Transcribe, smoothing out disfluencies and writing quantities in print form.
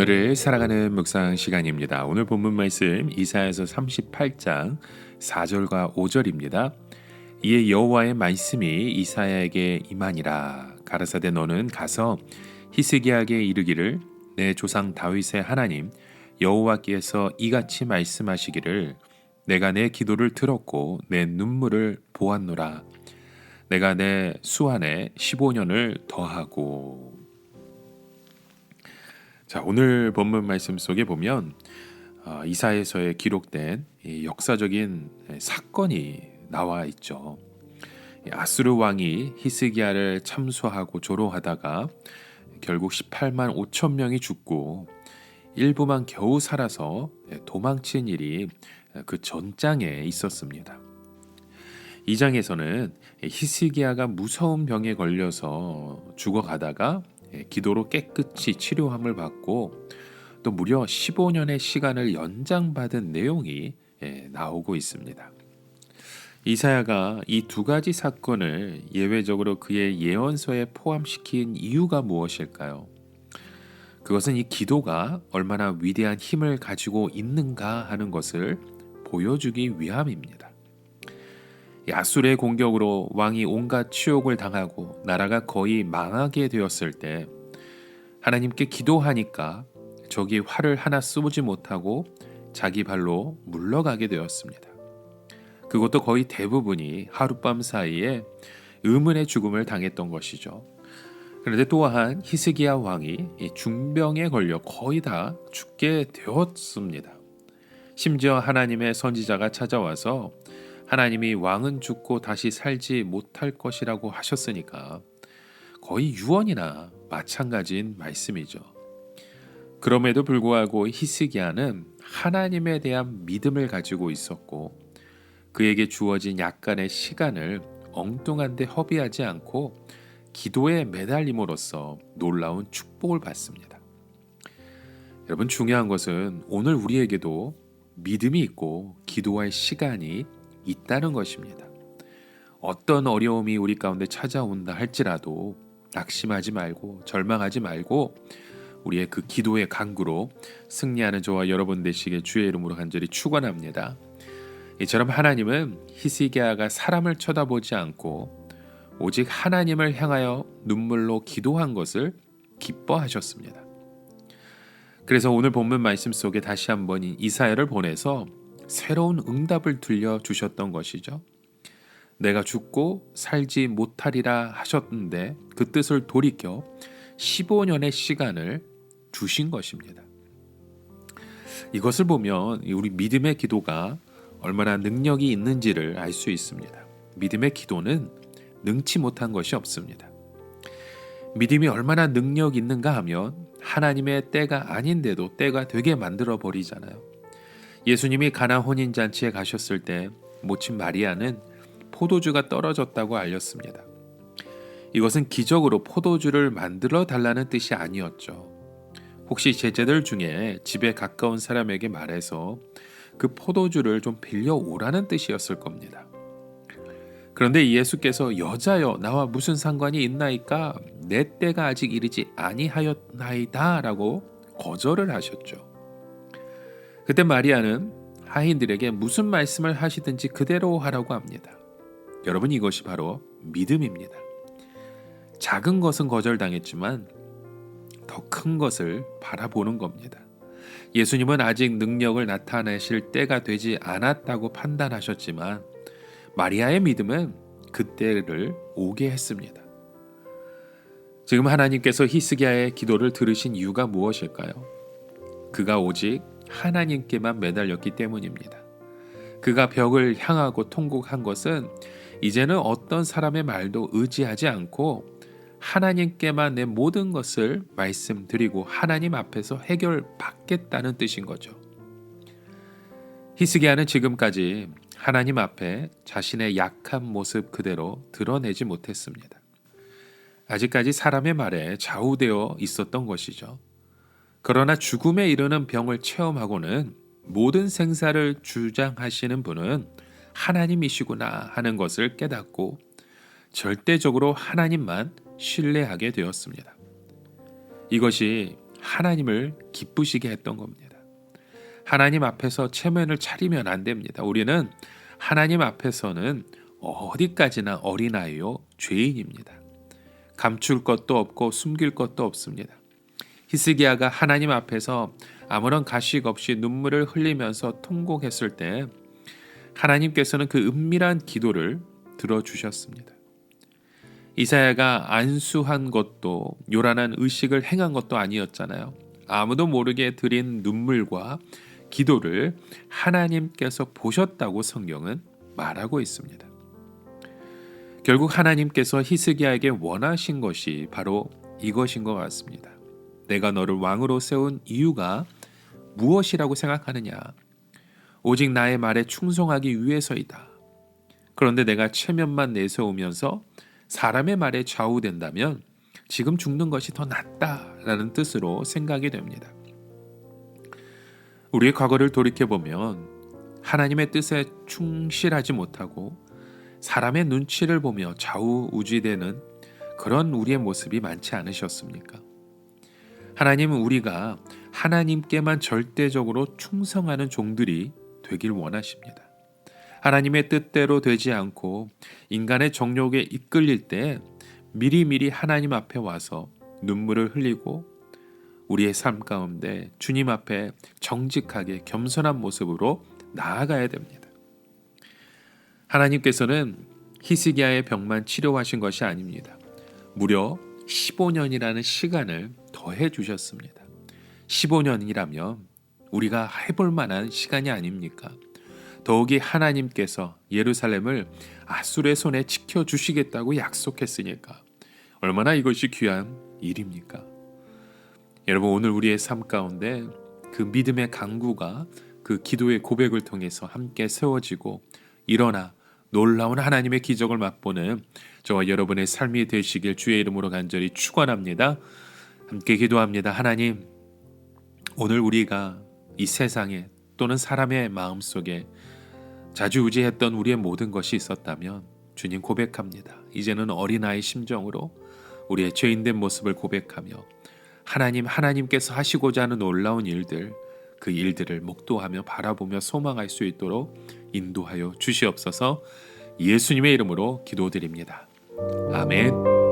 하루를 살아가는 묵상 시간입니다. 오늘 본문 말씀 이사야서 38장 4절과 5절입니다. 이에 여호와의 말씀이 이사야에게 임하니라. 가라사대 너는 가서 히스기야에게 이르기를 내 조상 다윗의 하나님 여호와께서 이같이 말씀하시기를 내가 내 기도를 들었고 내 눈물을 보았노라. 내가 내 수완에 15년을 더하고. 자, 오늘 본문 말씀 속에 보면 이사야서에 기록된 이 역사적인 사건이 나와 있죠. 아수르 왕이 히스기야를 참수하고 조롱하다가 결국 18만 5천 명이 죽고 일부만 겨우 살아서 도망친 일이 그 전장에 있었습니다. 이 장에서는 히스기야가 무서운 병에 걸려서 죽어가다가 기도로 깨끗이 치료함을 받고 또 무려 15년의 시간을 연장받은 내용이 나오고 있습니다. 이사야가 이 두 가지 사건을 예외적으로 그의 예언서에 포함시킨 이유가 무엇일까요? 그것은 이 기도가 얼마나 위대한 힘을 가지고 있는가 하는 것을 보여주기 위함입니다. 아수르의 공격으로 왕이 온갖 치욕을 당하고 나라가 거의 망하게 되었을 때 하나님께 기도하니까 적이 활을 하나 쏘지 못하고 자기 발로 물러가게 되었습니다. 그것도 거의 대부분이 하룻밤 사이에 의문의 죽음을 당했던 것이죠. 그런데 또한 히스기야 왕이 중병에 걸려 거의 다 죽게 되었습니다. 심지어 하나님의 선지자가 찾아와서 하나님이 왕은 죽고 다시 살지 못할 것이라고 하셨으니까 거의 유언이나 마찬가지인 말씀이죠. 그럼에도 불구하고 히스기야는 하나님에 대한 믿음을 가지고 있었고 그에게 주어진 약간의 시간을 엉뚱한 데 허비하지 않고 기도에 매달림으로써 놀라운 축복을 받습니다. 여러분, 중요한 것은 오늘 우리에게도 믿음이 있고 기도할 시간이 있다는 것입니다. 어떤 어려움이 우리 가운데 찾아온다 할지라도 낙심하지 말고 절망하지 말고 우리의 그 기도의 강구로 승리하는 저와 여러분 되시길 주의 이름으로 간절히 축원합니다. 이처럼 하나님은 히스기야가 사람을 쳐다보지 않고 오직 하나님을 향하여 눈물로 기도한 것을 기뻐하셨습니다. 그래서 오늘 본문 말씀 속에 다시 한번 이사야를 보내서 새로운 응답을 들려주셨던 것이죠. 내가 죽고 살지 못하리라 하셨는데 그 뜻을 돌이켜 15년의 시간을 주신 것입니다. 이것을 보면 우리 믿음의 기도가 얼마나 능력이 있는지를 알 수 있습니다. 믿음의 기도는 능치 못한 것이 없습니다. 믿음이 얼마나 능력 있는가 하면 하나님의 때가 아닌데도 때가 되게 만들어 버리잖아요. 예수님이 가나 혼인잔치에 가셨을 때 모친 마리아는 포도주가 떨어졌다고 알렸습니다. 이것은 기적으로 포도주를 만들어 달라는 뜻이 아니었죠. 혹시 제자들 중에 집에 가까운 사람에게 말해서 그 포도주를 좀 빌려 오라는 뜻이었을 겁니다. 그런데 예수께서 여자여 나와 무슨 상관이 있나이까 내 때가 아직 이르지 아니하였나이다 라고 거절을 하셨죠. 그때 마리아는 하인들에게 무슨 말씀을 하시든지 그대로 하라고 합니다. 여러분, 이것이 바로 믿음입니다. 작은 것은 거절당했지만 더 큰 것을 바라보는 겁니다. 예수님은 아직 능력을 나타내실 때가 되지 않았다고 판단하셨지만 마리아의 믿음은 그때를 오게 했습니다. 지금 하나님께서 히스기야의 기도를 들으신 이유가 무엇일까요? 그가 오직 하나님께만 매달렸기 때문입니다. 그가 벽을 향하고 통곡한 것은 이제는 어떤 사람의 말도 의지하지 않고 하나님께만 내 모든 것을 말씀드리고 하나님 앞에서 해결받겠다는 뜻인 거죠. 히스기야는 지금까지 하나님 앞에 자신의 약한 모습 그대로 드러내지 못했습니다. 아직까지 사람의 말에 좌우되어 있었던 것이죠. 그러나 죽음에 이르는 병을 체험하고는 모든 생사를 주장하시는 분은 하나님이시구나 하는 것을 깨닫고 절대적으로 하나님만 신뢰하게 되었습니다. 이것이 하나님을 기쁘시게 했던 겁니다. 하나님 앞에서 체면을 차리면 안 됩니다. 우리는 하나님 앞에서는 어디까지나 어린아이요 죄인입니다. 감출 것도 없고 숨길 것도 없습니다. 히스기야가 하나님 앞에서 아무런 가식 없이 눈물을 흘리면서 통곡했을 때 하나님께서는 그 은밀한 기도를 들어주셨습니다. 이사야가 안수한 것도 요란한 의식을 행한 것도 아니었잖아요. 아무도 모르게 드린 눈물과 기도를 하나님께서 보셨다고 성경은 말하고 있습니다. 결국 하나님께서 히스기야에게 원하신 것이 바로 이것인 것 같습니다. 내가 너를 왕으로 세운 이유가 무엇이라고 생각하느냐? 오직 나의 말에 충성하기 위해서이다. 그런데 내가 체면만 내세우면서 사람의 말에 좌우된다면 지금 죽는 것이 더 낫다라는 뜻으로 생각이 됩니다. 우리의 과거를 돌이켜보면 하나님의 뜻에 충실하지 못하고 사람의 눈치를 보며 좌우우지되는 그런 우리의 모습이 많지 않으셨습니까? 하나님은 우리가 하나님께만 절대적으로 충성하는 종들이 되길 원하십니다. 하나님의 뜻대로 되지 않고 인간의 정욕에 이끌릴 때 미리미리 하나님 앞에 와서 눈물을 흘리고 우리의 삶 가운데 주님 앞에 정직하게 겸손한 모습으로 나아가야 됩니다. 하나님께서는 히스기야의 병만 치료하신 것이 아닙니다. 무려 15년이라는 시간을 더해 주셨습니다. 15년이라면 우리가 해볼 만한 시간이 아닙니까? 더욱이 하나님께서 예루살렘을 아수르의 손에 지켜주시겠다고 약속했으니까 얼마나 이것이 귀한 일입니까? 여러분, 오늘 우리의 삶 가운데 그 믿음의 강구가 그 기도의 고백을 통해서 함께 세워지고 일어나 놀라운 하나님의 기적을 맛보는 저와 여러분의 삶이 되시길 주의 이름으로 간절히 축원합니다. 함께 기도합니다. 하나님, 오늘 우리가 이 세상에 또는 사람의 마음속에 자주우지했던 우리의 모든 것이 있었다면 주님 고백합니다. 이제는 어린아이 심정으로 우리의 죄인된 모습을 고백하며 하나님께서 하시고자 하는 놀라운 일들, 그 일들을 목도하며 바라보며 소망할 수 있도록 인도하여 주시옵소서. 예수님의 이름으로 기도드립니다. 아멘.